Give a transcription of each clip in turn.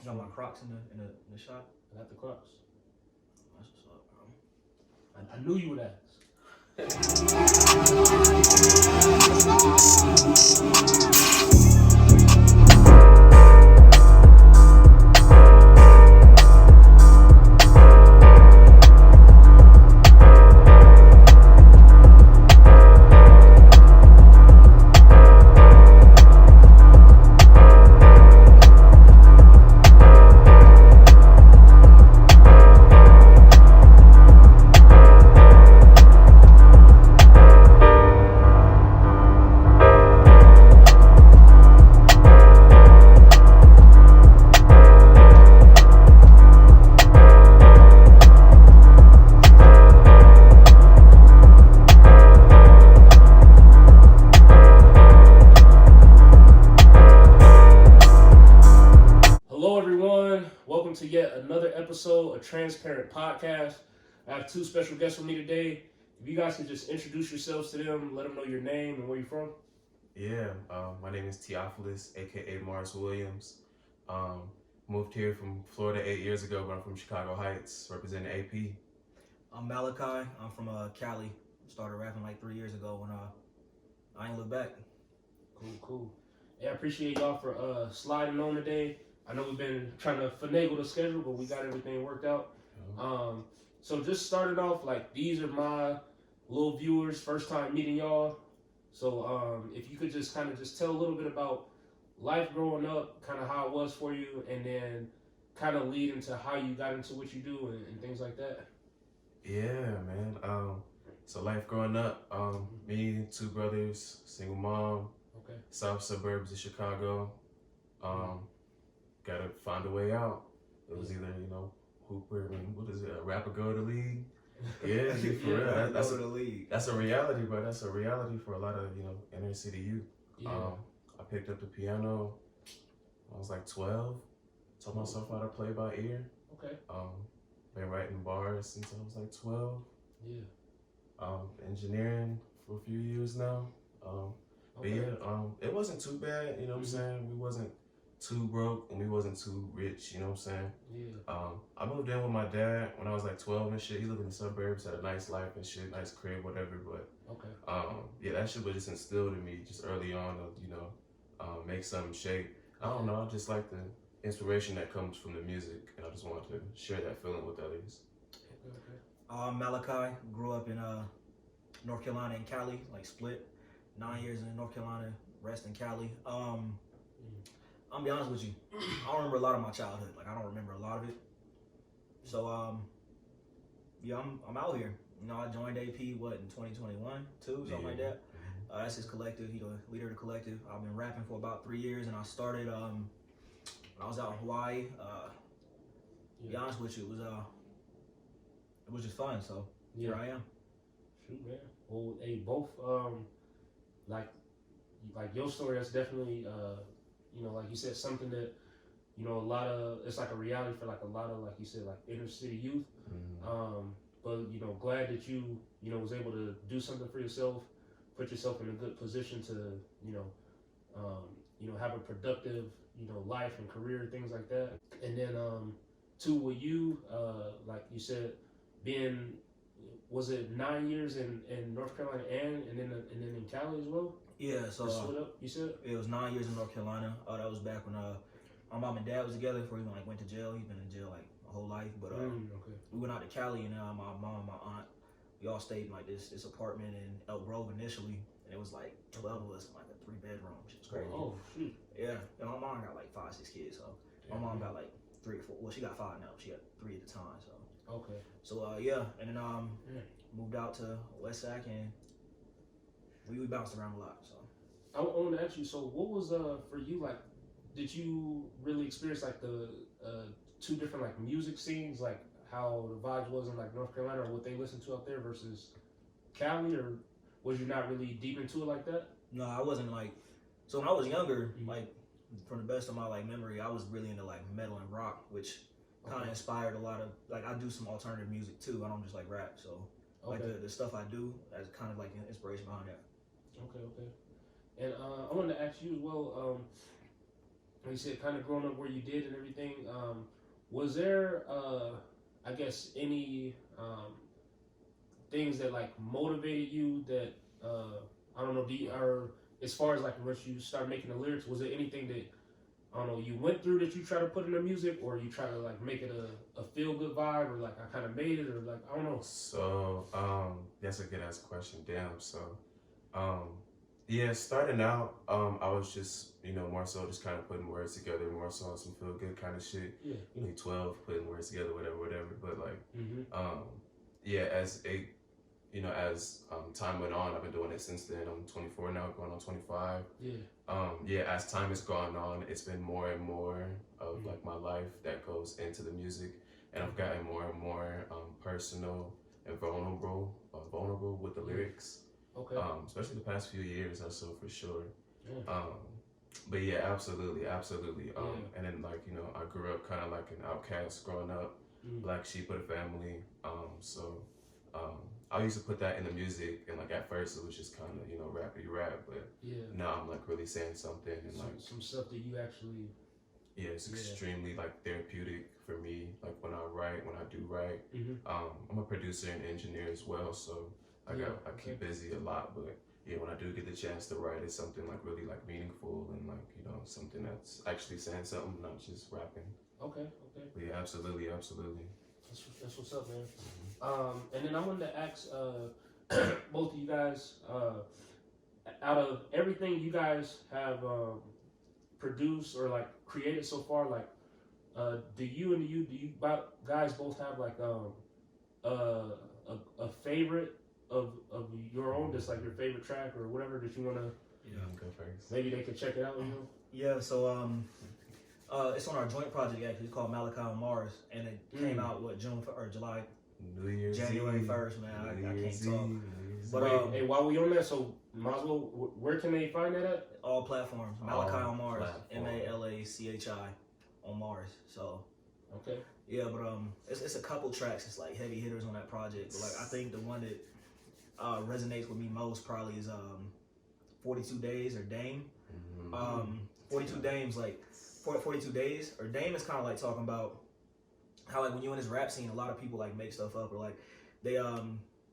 got my Crocs in the shop. I got the Crocs. That's what's up, bro. I knew you would ask. To yet another episode of Transparent Podcast. I have two special guests with me today. If you guys could just introduce yourselves to them, let them know your name and where you're from. Yeah, my name is Teoifolis, aka Mars Williams. Moved here from Florida 8 years ago, but I'm from Chicago Heights, representing AP. I'm Malachi. I'm from Cali. Started rapping like 3 years ago when I ain't look back. Cool. Yeah, I appreciate y'all for sliding on today. I know we've been trying to finagle the schedule, but we got everything worked out. So just started off, like, these are my little viewers, first time meeting y'all. So if you could just kind of just tell a little bit about life growing up, kind of how it was for you, and then kind of lead into how you got into what you do and things like that. Yeah, man. So life growing up, me, two brothers, single mom, Okay. south suburbs of Chicago. Gotta find a way out. It was either, Hooper, what is it, a rapper go to the league? Yeah, for real. That's a reality, bro. That's a reality for a lot of, inner city youth. Yeah. I picked up the piano. I was like 12. Taught myself how to play by ear. Okay. Been writing bars since I was like 12. Yeah. Engineering for a few years now. But yeah, it wasn't too bad, you know what I'm saying? We wasn't too broke and we wasn't too rich, you know what I'm saying? Yeah. I moved in with my dad when I was like 12 and shit. He lived in the suburbs, had a nice life and shit, nice crib, whatever. But yeah, that shit was just instilled in me just early on to, make something shape. I don't know, I just like the inspiration that comes from the music, and I just wanted to share that feeling with others. Okay. Malachi, grew up in North Carolina and Cali, like split. 9 years in North Carolina, rest in Cali. I'll be honest with you, I don't remember a lot of my childhood. Like, I don't remember a lot of it. So, yeah, I'm out here. I joined AP, in 2021, something like that. That's his collective. He's the leader of the collective. I've been rapping for about 3 years, and I started when I was out in Hawaii. To be honest with you, it was just fun. So here I am. Shoot, man. Well, hey, both like your story. That's definitely like you said, something that a lot of, it's like a reality for like a lot of, like you said, like inner city youth. But glad that you was able to do something for yourself, put yourself in a good position to have a productive life and career, things like that. And then too, with you, like you said, was it 9 years in North Carolina and then in Cali as well? Yeah, so split up, you said? It was 9 years in North Carolina. That was back when my mom and dad was together before he went to jail. He's been in jail like my whole life. But we went out to Cali, and my mom and my aunt, we all stayed in like this apartment in Elk Grove initially, and it was like 12 of us in like a 3-bedroom. Shit was crazy. Oh shoot. Yeah, and my mom got like 5, 6 kids. So my mom got like 3 or 4. Well, she got 5 now. She got 3 at the time. So okay. So yeah, and then moved out to West Sac, and we bounced around a lot. So I want to ask you. So what was for you, like? Did you really experience like the two different like music scenes, like how the vibes was in like North Carolina or what they listened to up there versus Cali, or was you not really deep into it like that? No, I wasn't like. So when I was younger, like from the best of my like memory, I was really into like metal and rock, which kind of inspired a lot of like I do some alternative music too. I don't just like rap, so like the stuff I do as kind of like an inspiration behind that. Okay. And I wanted to ask you as well. you said kind of growing up where you did and everything, was there, I guess, any things that like motivated you that, I don't know, or as far as like once you start making the lyrics, was there anything that, I don't know, you went through that you try to put in the music, or you try to like make it a feel good vibe, or like I kind of made it, or like, I don't know. So, that's a good ass question. Damn. So, yeah, starting out, I was just, more so just kind of putting words together, more so on some feel good kind of shit. Yeah. 12, putting words together, whatever. But like, yeah, as time went on, I've been doing it since then. I'm 24 now, going on 25. Yeah. As time has gone on, it's been more and more of like my life that goes into the music, and I've gotten more and more personal and vulnerable with the lyrics. Okay. Especially the past few years or so, for sure. Yeah. But yeah, absolutely. And then like, I grew up kind of like an outcast growing up, black sheep of the family. So I used to put that in the music, and like at first it was just kind of, rap, but now I'm like really saying something, and like some stuff that you actually. Yeah, it's extremely like therapeutic for me. Like when I do write, I'm a producer and engineer as well, so I keep busy a lot. But yeah, when I do get the chance to write, it's something like really like meaningful, and like something that's actually saying something, not just rapping. Okay. But yeah, absolutely. That's what's up, man. And then I wanted to ask both of you guys, out of everything you guys have produced or like created so far, like do you guys both have like a favorite of your own, just like your favorite track or whatever that you want to? Yeah, go first. Maybe they could check it out. Yeah. So it's on our joint project actually. It's called Malachi on Mars, and it came out June or July. New Year's January Eve. 1st, man. I can't talk. But hey, while we on that, so might as well. Where can they find that at? All platforms. Malachi on Mars. Platforms. Malachi on Mars. So. Okay. Yeah, but it's a couple tracks. It's like heavy hitters on that project. But like I think the one that resonates with me most probably is 42 Days or Dame. 42 Dames, like 42 Days or Dame is kind of like talking about how like when you're in this rap scene, a lot of people like make stuff up, or like they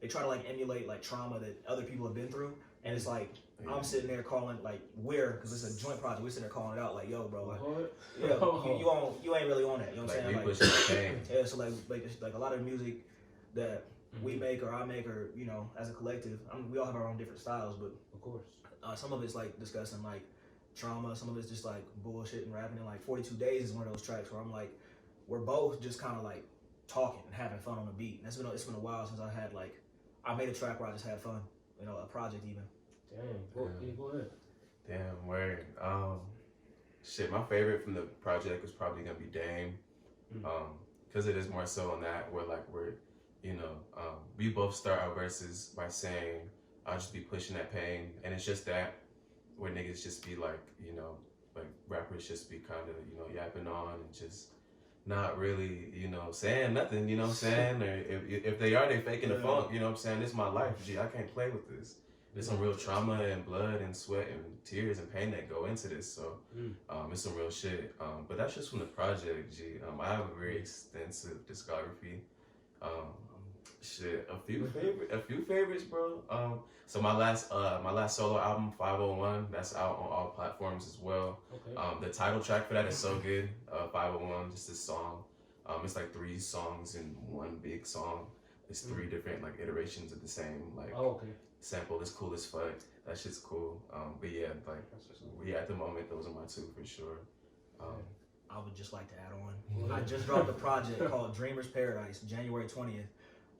try to like emulate like trauma that other people have been through, and it's like I'm sitting there calling like because it's a joint project. We're sitting there calling it out like, yo, bro, like, you ain't really on that. You know what I'm saying? Like, yeah, so like a lot of music that we make or I make, or as a collective, we all have our own different styles, but of course, some of it's like discussing like trauma, some of it's just like bullshit and rapping, and like 42 Days is one of those tracks where I'm like, we're both just kind of like talking and having fun on the beat. And it's been a while since I made a track where I just had fun, a project even. Damn, go ahead. Damn, word. Shit, my favorite from the project was probably gonna be Dame, because it is more so on that where like we both start our verses by saying I'll just be pushing that pain, and it's just that where niggas just be like, like rappers just be kind of yapping on and just not really, saying nothing, you know what I'm saying? Or if they are, they faking the funk, you know what I'm saying? This is my life, G. I can't play with this. There's some real trauma and blood and sweat and tears and pain that go into this, so it's some real shit. But that's just from the project, G. I have a very extensive discography. A few favorites, bro. So my last solo album, 501, that's out on all platforms as well. Okay. The title track for that is so good. 501, just this song. It's like 3 songs in one big song. It's 3 different like iterations of the same like sample. It's cool as fuck. That shit's cool. But yeah, like at the moment, those are my 2 for sure. I would just like to add on. I just dropped a project called Dreamer's Paradise, January 20th.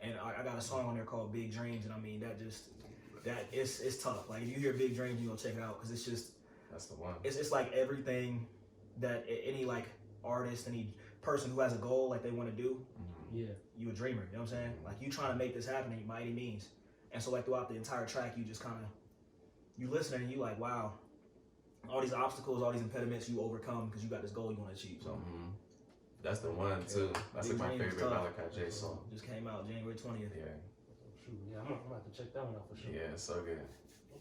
And I got a song on there called Big Dreams, and I mean it's tough. Like if you hear Big Dreams, you go check it out, because it's just that's the one. It's like everything that any like artist, any person who has a goal like they want to do. You a dreamer. You know what I'm saying? Like you trying to make this happen by any means. And so like throughout the entire track, you just kind of you listen and you like, wow, all these obstacles, all these impediments you overcome because you got this goal you want to achieve. So. That's the one too. That's like my favorite Malachi J song. Just came out January 20th. Yeah. Shoot, yeah, I'm gonna have to check that one out for sure. Yeah, it's so good.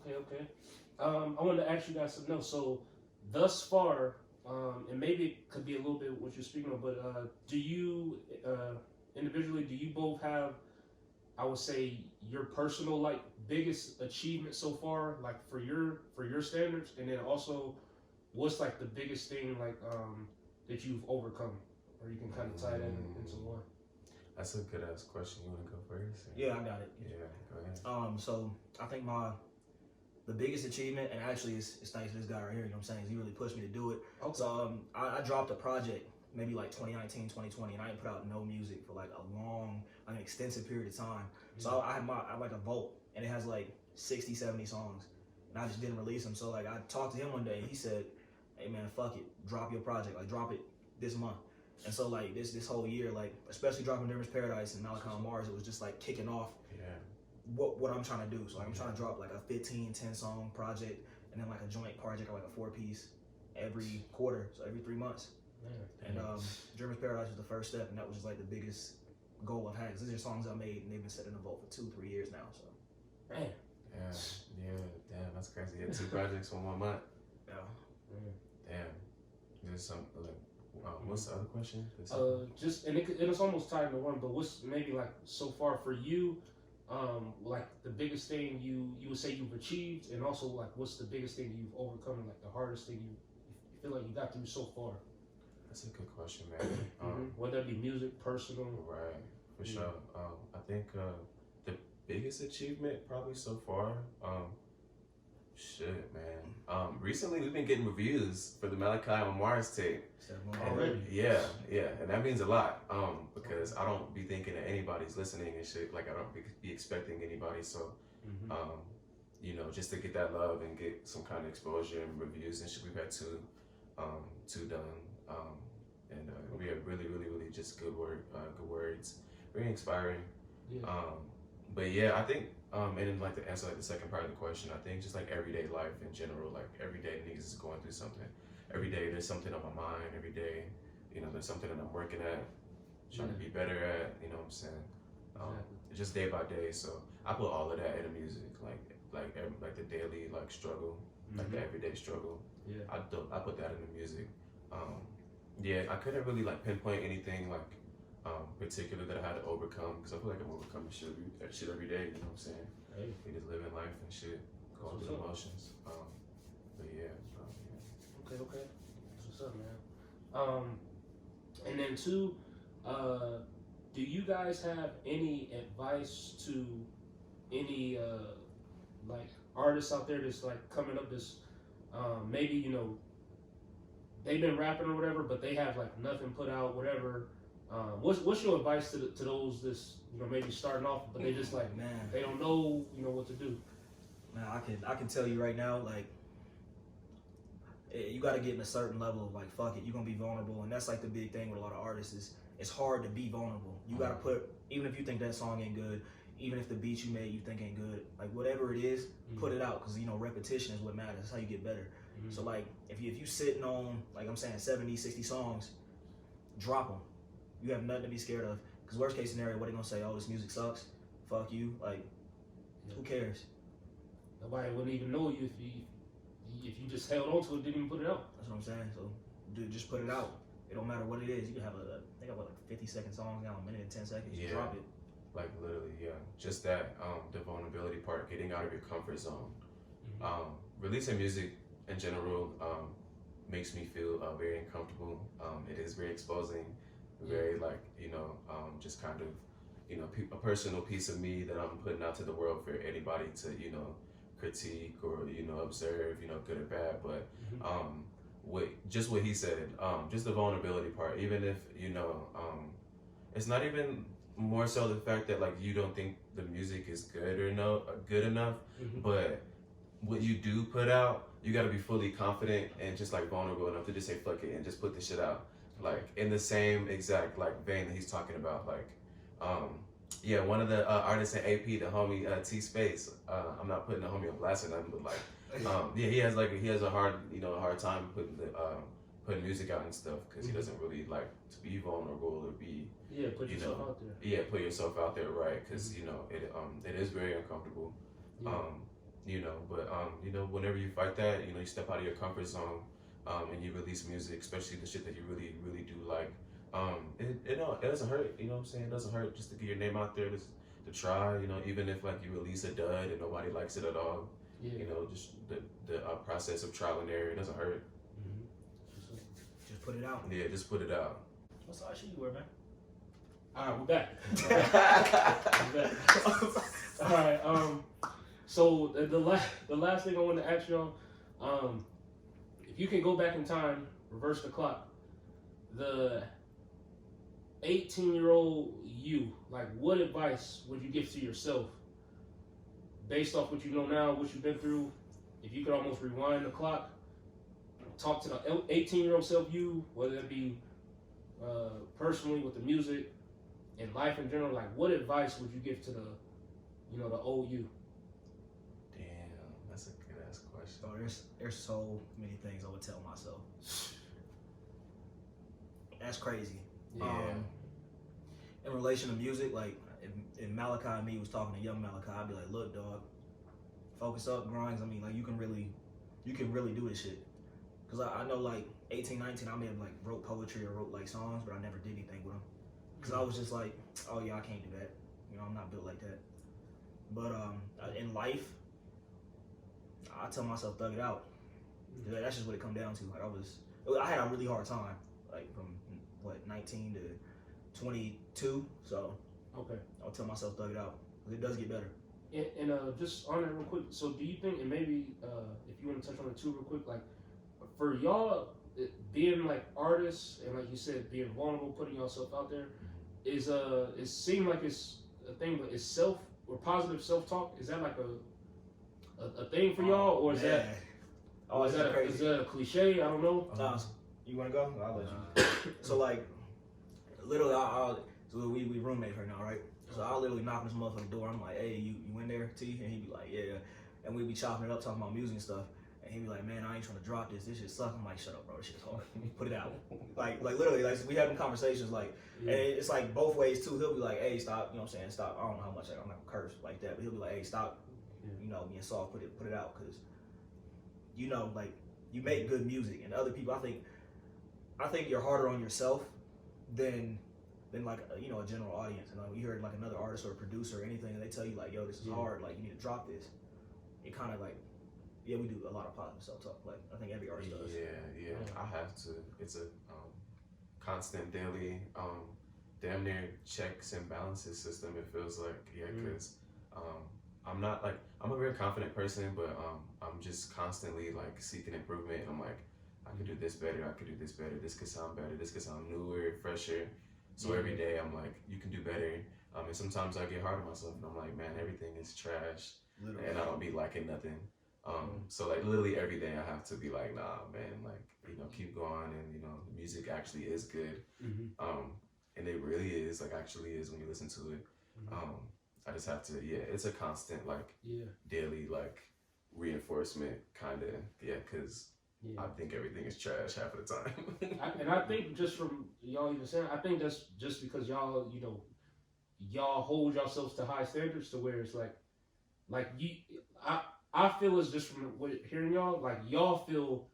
Okay. I wanted to ask you guys something else. So, thus far, and maybe it could be a little bit what you're speaking of, but do you individually, do you both have, I would say, your personal like biggest achievement so far, like for your standards, and then also what's like the biggest thing like that you've overcome, or you can kind of tie that into one. That's a good ass question. You want to go first? Yeah, I got it. Yeah, go ahead. So I think the biggest achievement, and actually it's thanks to this guy right here, you know what I'm saying? He really pushed me to do it. Okay. So I dropped a project maybe like 2019, 2020, and I ain't put out no music for like an extensive period of time. So I have like a vault, and it has like 60, 70 songs, and I just didn't release them. So like I talked to him one day, and he said, hey man, fuck it, drop your project, like drop it this month. And so like this whole year, like especially dropping Dermis Paradise and Malachi Mars, it was just like kicking off what I'm trying to do. So like, I'm trying to drop like a 10 song project, and then like a joint project or like a 4-piece every quarter, so every 3 months. And Dermis Paradise was the first step, and that was just like the biggest goal I've had, because these are songs I made and they've been sitting in the vault for 2-3 years now. So man. Yeah, damn, that's crazy. You had 2 projects in 1 month. yeah. Damn. There's some like, what's the other question? Just and it's almost tied into one, but what's maybe like so far for you, like the biggest thing you would say you've achieved, and also like what's the biggest thing you've overcome, and like the hardest thing you feel like you got through so far? That's a good question, man. Whether that be music, personal, right, for sure. I think the biggest achievement probably so far, shit, man. Recently we've been getting reviews for the Malachi and Mars tape. Already? Yeah, and that means a lot. Because I don't be thinking that anybody's listening and shit. Like I don't be expecting anybody. So, you know, just to get that love and get some kind of exposure and reviews and shit. We've had two done. And we have really just good words, very inspiring. But yeah, I think and then like to answer like the second part of the question, I think just like everyday life in general, like every day niggas is going through something. Every day there's something on my mind. Every day, you know, there's something that I'm working at, trying to be better at. You know what I'm saying? Just day by day. So I put all of that in the music, like the daily like struggle, like the everyday struggle. Yeah, I put that in the music. Yeah, I couldn't really like pinpoint anything like particular that I had to overcome, because I feel like I'm overcoming shit every day. You know what I'm saying? hey, We just living life and shit, going through emotions. But yeah. okay, that's what's up, man. And then two, do you guys have any advice to any like artists out there that's like coming up, this maybe, you know, they've been rapping or whatever, but they have like nothing put out, whatever. What's your advice to those that's, you know, maybe starting off, but they just like, man, they don't know, you know, what to do? Man, I can tell you right now, like, you got to get in a certain level of like, fuck it, you're gonna be vulnerable, and that's like the big thing with a lot of artists is it's hard to be vulnerable. You got to put, even if you think that song ain't good, even if the beat you made you think ain't good, like whatever it is, put it out, because you know repetition is what matters. That's how you get better. So like if you sitting on, like I'm saying, 70, 60 songs, drop them. You have nothing to be scared of, because worst case scenario, what they gonna say? Oh, this music sucks. Fuck you. Like, who cares? Nobody wouldn't even know you if you just held on to it, didn't even put it out. That's what I'm saying. So, dude, just put it out. It don't matter what it is. You can have I think I have like 50-second songs now, a minute and 10 seconds. Yeah. Drop it. Like literally, yeah. Just that, the vulnerability part, getting out of your comfort zone. Releasing music in general makes me feel very uncomfortable. It is very exposing, very like, you know, just kind of, you know, a personal piece of me that I'm putting out to the world for anybody to, you know, critique or, you know, observe, you know, good or bad. But what he said, just the vulnerability part, even if, you know, it's not even more so the fact that like you don't think the music is good enough, but what you do put out, you got to be fully confident and just like vulnerable enough to just say fuck it and just put the shit out, like in the same exact like vein that he's talking about. Like yeah, one of the artists in AP, the homie T Space, I'm not putting the homie on blast or nothing, but like yeah, he has a hard time putting music out and stuff, because he doesn't really like to be vulnerable or be put yourself out there. Yeah, put yourself out there, right? Because you know it is very uncomfortable. You know, but you know, whenever you fight that, you know, you step out of your comfort zone, and you release music, especially the shit that you really, really do like, it doesn't hurt, you know what I'm saying? It doesn't hurt just to get your name out there, to try, you know, even if like you release a dud and nobody likes it at all, you know, just the process of trial and error, it doesn't hurt. Just put it out. Yeah, just put it out. What size shoe you wear, man? All right, we're back. All right. So the last thing I want to ask y'all, if you can go back in time, reverse the clock, the 18-year-old you, like, what advice would you give to yourself based off what you know now, what you've been through? If you could almost rewind the clock, talk to the 18-year-old self you, whether it be personally with the music and life in general, like, what advice would you give to the, you know, the old you? Damn, that's a good ass question. So there's so many things I would tell myself. That's crazy. Yeah. In relation to music, like if Malachi and me was talking to young Malachi, I'd be like, look, dog, focus up, grinds. I mean, like you can really do this shit. Cause I know like 18, 19, I may have like wrote poetry or wrote like songs, but I never did anything with them. Cause I was just like, oh yeah, I can't do that. You know, I'm not built like that. But in life, I tell myself thug it out. That's just what it come down to. Like I had a really hard time, like from what 19 to 22. So okay, I'll tell myself thug it out. It does get better. And just on that real quick. So do you think, and maybe if you want to touch on it too real quick, like for y'all being like artists and like you said, being vulnerable, putting yourself out there, is it seems like it's a thing, but is self or positive self-talk, is that like a thing for y'all, or is that is that a cliche? I don't know. You want to go? I'll let you. So like, literally, so we roommates right now, right? So I'll literally knock on this motherfucking door. I'm like, hey, you in there, T? And he'd be like, yeah. And we'd be chopping it up, talking about music and stuff. And he'd be like, man, I ain't trying to drop this. This shit sucks. I'm like, shut up, bro. This shit's hard. Put it out. Like literally, like we having conversations, like, and it's like both ways too. He'll be like, hey, stop. You know what I'm saying? Stop. I don't know how much I'm not gonna curse like that, but he'll be like, hey, stop. You know, being soft. Put it out, because you know, like you make good music, and other people, I think you're harder on yourself than like you know, a general audience. And like you heard like another artist or a producer or anything, and they tell you like, yo, this is hard. Like you need to drop this. It kind of like. Yeah, we do a lot of positive self-talk. Like I think every artist does. Yeah. I have to. It's a constant daily, damn near checks and balances system. It feels like, because I'm a very confident person, but I'm just constantly like seeking improvement. I'm like, I could do this better. I could do this better. This could sound better. This could sound newer, fresher. So every day I'm like, you can do better. And sometimes I get hard on myself, and I'm like, man, everything is trash, literally. And I don't be liking nothing. So like literally every day I have to be like, nah, man, like, you know, keep going, and you know, the music actually is good. And it really is, like actually is when you listen to it. I just have to, it's a constant like daily like reinforcement kind of, because I think everything is trash half of the time. And I think just from y'all even saying, I think that's just because y'all, you know, y'all hold yourselves to high standards to where it's like you, I feel it's just from hearing y'all, like y'all feel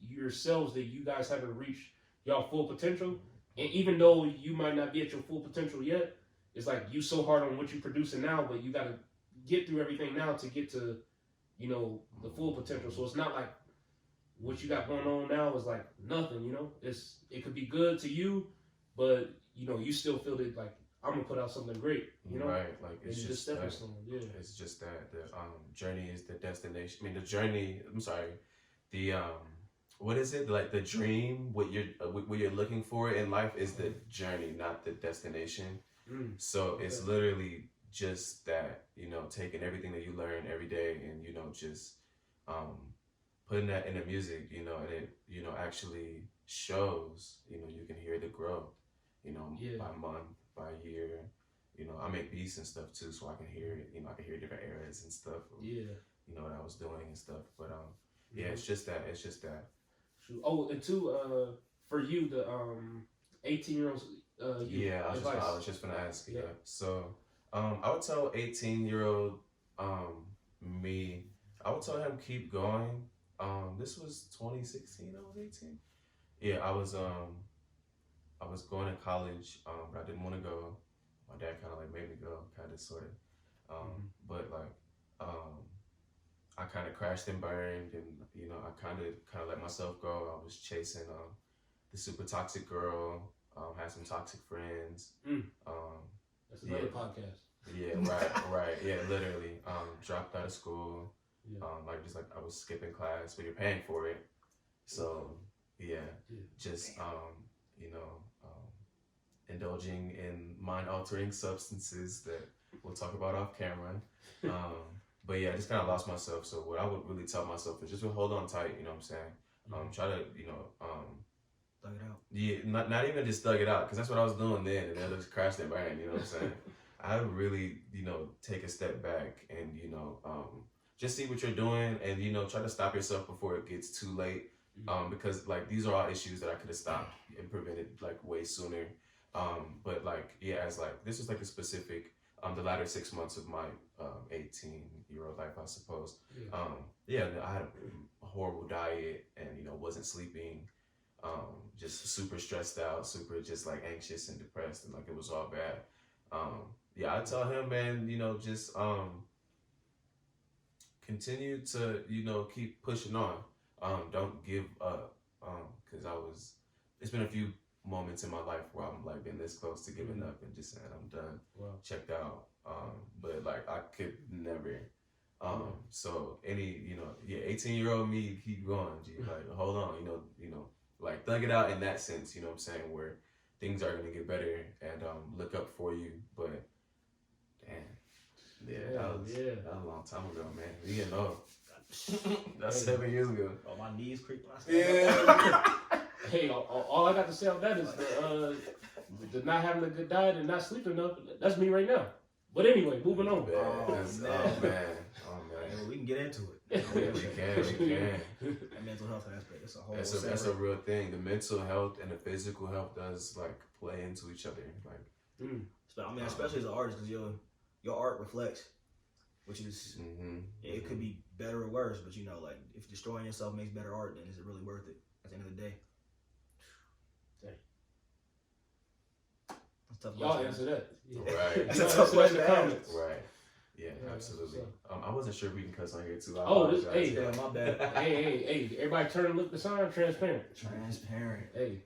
yourselves that you guys haven't reached y'all full potential. And even though you might not be at your full potential yet, it's like you so hard on what you're producing now, but you got to get through everything now to get to, you know, the full potential. So it's not like what you got going on now is like nothing, you know. It could be good to you, but you know, you still feel that like, I'm gonna put out something great, you know. Right, like it's just stepping stone. Yeah, it's just that the journey is the destination. I mean, the journey. I'm sorry, the what is it? Like the dream, what you're looking for in life is the journey, not the destination. So it's literally just that, you know, taking everything that you learn every day, and you know, just putting that in the music, you know, and it, you know, actually shows. You know, you can hear the growth, you know, by month, by year. You know, I make beats and stuff too, so I can hear it. You know, I can hear different eras and stuff. You know, what I was doing and stuff. But it's just that. Oh, and two, for you, the 18-year-olds. I was just gonna ask. Yeah. So, I would tell 18-year-old me. I would tell him keep going. This was 2016. I was 18. Yeah, I was going to college, but I didn't want to go. My dad kind of like made me go, kind of sort of. But like, I kind of crashed and burned, and you know, I kind of let myself go. I was chasing the super toxic girl. Had some toxic friends. That's another podcast. Yeah, right. Yeah, literally. Dropped out of school. Yeah. Like I was skipping class, but you're paying for it. So just you know, indulging in mind-altering substances that we'll talk about off camera. But yeah, I just kind of lost myself. So what I would really tell myself is just hold on tight. You know what I'm saying? Try to thug it out. Yeah, not even just thug it out, because that's what I was doing then, and then I just crashed and burned. You know what I'm saying? I would really take a step back and just see what you're doing, and try to stop yourself before it gets too late. Because like these are all issues that I could have stopped and prevented like way sooner. But like as like this was like a specific the latter 6 months of my 18-year-old life, I suppose. I had a horrible diet and wasn't sleeping. Just super stressed out, super just like anxious and depressed, and like it was all bad. I tell him, man, just continue to keep pushing on. Don't give up. Cause it's been a few moments in my life where I'm like been this close to giving up and just saying I'm done, checked out. But like I could never. So any 18-year-old me, keep going, G. Like hold on, like thug it out in that sense, you know what I'm saying, where things are gonna get better and look up for you. But damn, that was a long time ago, man. We getting old. That's 7 years ago. Oh, my knees creep when I say Hey, all I got to say on that is the not having a good diet and not sleeping enough. That's me right now. But anyway, moving on. Oh man. We can get into it. We can. That mental health aspect, it's a whole. That's a real thing. The mental health and the physical health does like play into each other. Like, I mean, especially as an artist, because your art reflects, which is it could be better or worse, but like if destroying yourself makes better art, then is it really worth it at the end of the day? That's tough. Y'all answer that. Right. That's a tough question to answer. Right. Yeah, absolutely. I wasn't sure if we can cuss on here too. Yeah, my bad. hey, everybody turn and look the sign. Transparent. Hey,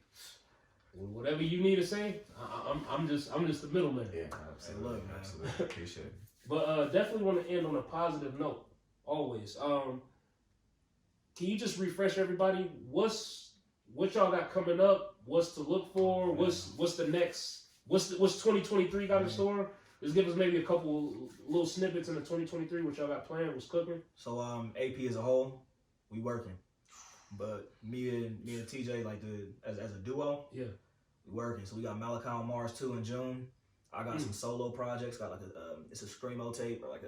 whatever you need to say, I'm just the middleman. Yeah, absolutely. Look, man. Absolutely. Appreciate it. But definitely want to end on a positive note. Always. Can you just refresh everybody? What y'all got coming up? What's to look for? What's the next? What's 2023 got in store? Just give us maybe a couple little snippets in the 2023, what y'all got planned, what's cooking. So AP as a whole, we working. But me and TJ, like as a duo, we working. So we got Malachi on Mars 2 in June. I got some solo projects, got like it's a screamo tape or like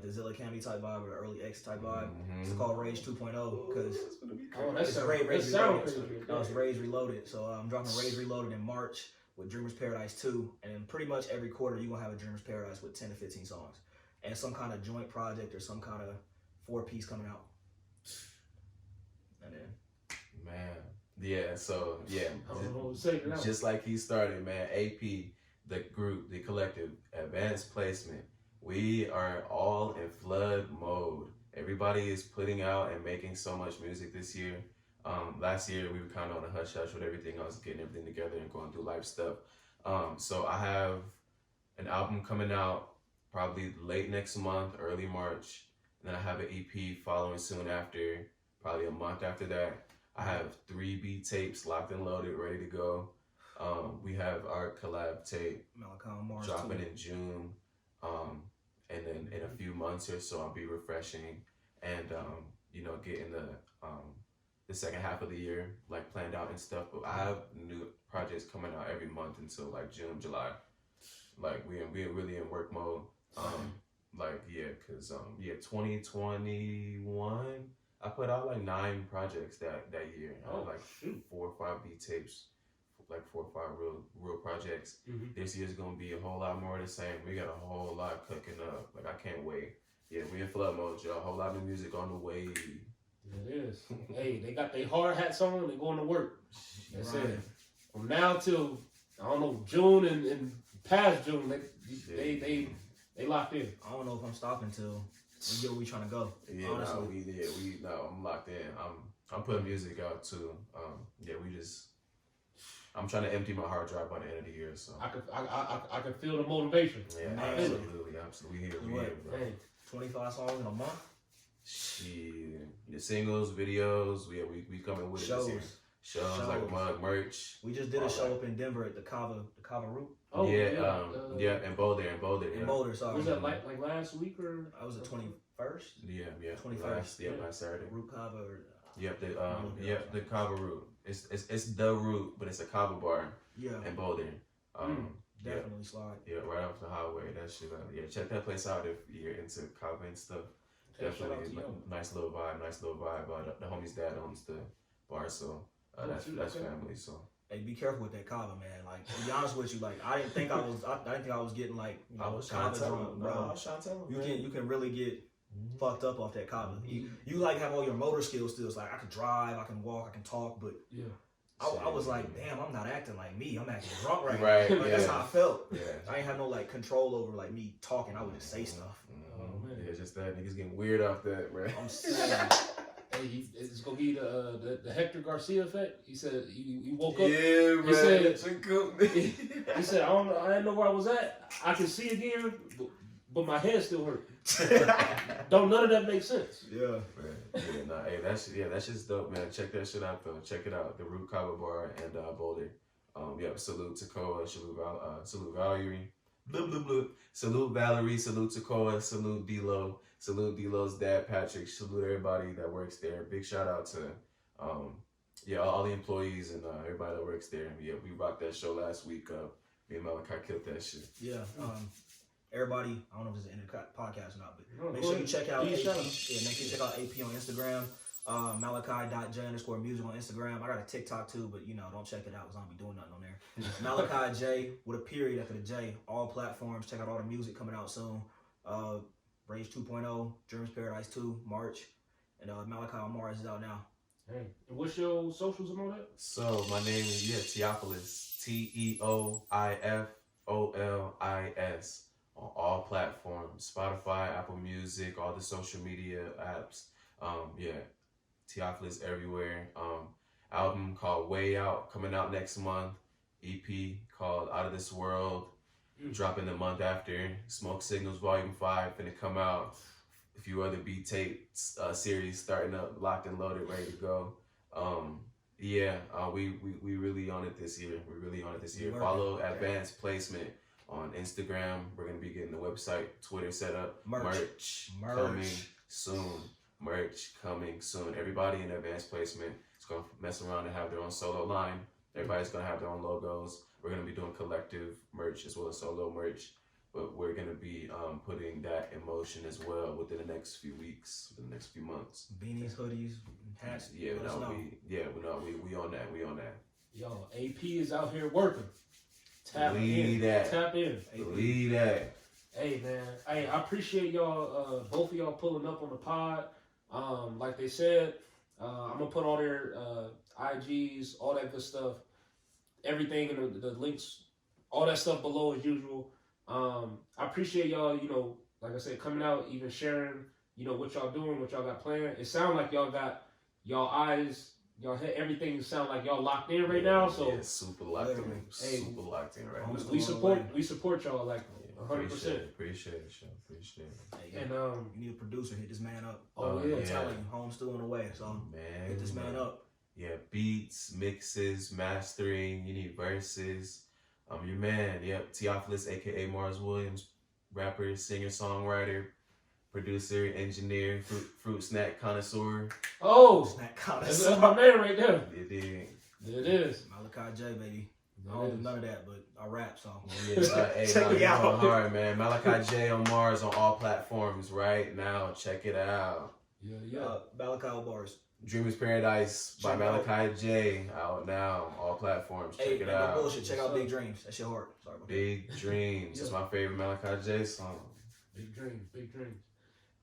the Zilla Cammy type vibe or the early X type vibe. It's called Rage 2.0 because it's Rage Reloaded. No, it's Rage Reloaded. So I'm dropping Rage Reloaded in March with Dreamers Paradise 2, and pretty much every quarter you're gonna have a Dreamers Paradise with 10 to 15 songs. And some kind of joint project or some kind of 4-piece coming out. And then just like he started, man, AP, the group, the collective, Advanced Placement, we are all in flood mode. Everybody is putting out and making so much music this year. Last year we were kind of on a hush hush with everything. I was getting everything together and going through life stuff. So I have an album coming out probably late next month, early March. And then I have an EP following soon after, probably a month after that. I have 3 beat tapes locked and loaded, ready to go. We have our collab tape dropping in June. And then in a few months or so, I'll be refreshing and, getting the second half of the year, like planned out and stuff. But I have new projects coming out every month until like June, July. Like we're really in work mode. 2021, I put out like 9 projects that year. I had like 4 or 5 beat tapes, like 4 or 5 real projects. This year's gonna be a whole lot more of the same. We got a whole lot cooking up. Like I can't wait. Yeah, we in flood mode, y'all. A whole lot of music on the way. It is. Hey, they got their hard hats on. They going to work. That's Right. it. From now till I don't know June and past June, they locked in. I don't know if I'm stopping till we get where we trying to go. Yeah, honestly. I'm locked in. I'm putting music out too. I'm trying to empty my hard drive by the end of the year. So I can feel the motivation. yeah, Man. absolutely. We here, bro. Hey, 25 songs in a month. Shit, the singles, videos. We coming with it this year. Shows like mug merch. We just did a show up in Denver at the Cava Root. oh in Boulder. In Yeah. Boulder, sorry. Was that like last week or? I was the 21st. Yeah. 21st. Last Saturday. Root Cava. Or, The Cava Root. It's the Root, but it's a Cava bar yeah. in Boulder. Definitely slide. Yeah, right off the highway. That shit. Check that place out if you're into Cava and stuff. Definitely nice little vibe. The homie's dad owns the bar, so that's family. So Hey, be careful with that Cava, man. Like, to be honest with you, like I didn't think I was getting like Cava drunk, bro. You can really get fucked up off that Cava. You like have all your motor skills still. It's like I can drive, I can walk, I can talk, but yeah. I was like, damn, I'm not acting like me. I'm acting drunk right Right, now. Like, yeah. That's how I felt. Yeah. I ain't have no like control over like me talking. I would just say stuff. Oh, man. Yeah, just that niggas getting weird off that, bro. I'm saying. Hey, it's gonna be the Hector Garcia effect. He said he woke up. Yeah, He said, man. he said I didn't know where I was at. I can see again, but my head still hurt. Don't none of that make sense. Yeah. Hey, that's just dope, man. Check that shit out though. Check it out. The Root Cava Bar and Boulder. Salute to Koa, salute Valerie. Blah, blah, blah. Salute Valerie, salute to Koa, salute D-Lo, salute D-Lo's dad Patrick, salute everybody that works there. Big shout out to all the employees and everybody that works there. Yeah, we rocked that show last week. Me and Malachi killed that shit. Yeah. Everybody, I don't know if it's in the podcast or not, but make go sure ahead. you check out Yeah, AP. shout out. Make sure you check out AP on Instagram. Malachi.j_music on Instagram. I got a TikTok too, but don't check it out because I don't be doing nothing on there. Malachi J with a period after the J. All platforms. Check out all the music coming out soon. Rage 2.0, Germans Paradise 2, March, and Malachi on Mars is out now. Hey, and what's your socials and all that? So my name is Teoifolis, Teoifolis on all platforms, Spotify, Apple Music, all the social media apps. Teoifolis everywhere. Album called Way Out coming out next month. EP called Out of This World dropping the month after. Smoke Signals Volume 5 finna come out. A few other beat tape series starting up, locked and loaded, ready to go. We really on it this year. Follow Advanced Placement on Instagram. We're gonna be getting the website, Twitter set up. Merch coming soon. Everybody in Advanced Placement is gonna mess around and have their own solo line. Everybody's gonna have their own logos. We're gonna be doing collective merch as well as solo merch. But we're gonna be putting that in motion as well within the next few weeks, within the next few months. Beanies, hoodies, hats. We on that. Yo, AP is out here working. Tap Believe in. that. Tap in. Believe that. Hey man, hey, I appreciate y'all, both of y'all pulling up on the pod. Like they said, I'm gonna put all their IGs, all that good stuff, everything in the links, all that stuff below as usual. I appreciate y'all, like I said, coming out, even sharing, what y'all doing, what y'all got planned. It sounds like y'all got y'all eyes, y'all head, everything sound like y'all locked in right now. So super locked in. Hey, Super locked in right now. we support y'all like 100%. Appreciate it. Hey, And you need a producer. Hit this man up. oh I'm yeah. telling you, home's still on the way. So Man, hit this man up. Yeah, beats, mixes, mastering. You need verses. Your man, Teoifolis, aka Mars Williams, rapper, singer, songwriter, producer, engineer, fruit snack connoisseur. Oh, Snack that's connoisseur. my man right there. It did. There it is. Malachi J, baby. I don't do none of that, but I rap, so. Check me out. Hard, man. Malachi J on Mars on all platforms right now. Check it out. Yeah. Malachi Bars. Dreamers Paradise by Malachi J out now on all platforms. Check it out. No bullshit. Check out Big Dreams. That shit hard. Sorry about that. Big Dreams. That's my favorite Malachi J song. Big dreams.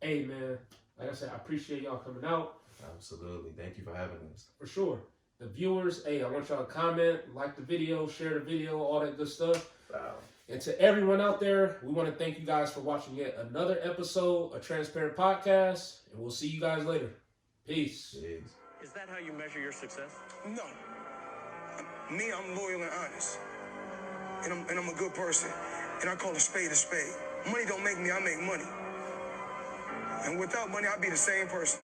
Hey man, like I said, I appreciate y'all coming out. Absolutely. Thank you for having us. For sure. The viewers, hey, I want y'all to comment, like the video, share the video, all that good stuff. Wow. And to everyone out there, we want to thank you guys for watching yet another episode of Transparent Podcast, and we'll see you guys later. Peace. Peace. Is that how you measure your success? No. Me, I'm loyal and honest. And I'm a good person. And I call a spade a spade. Money don't make me, I make money. And without money, I'd be the same person.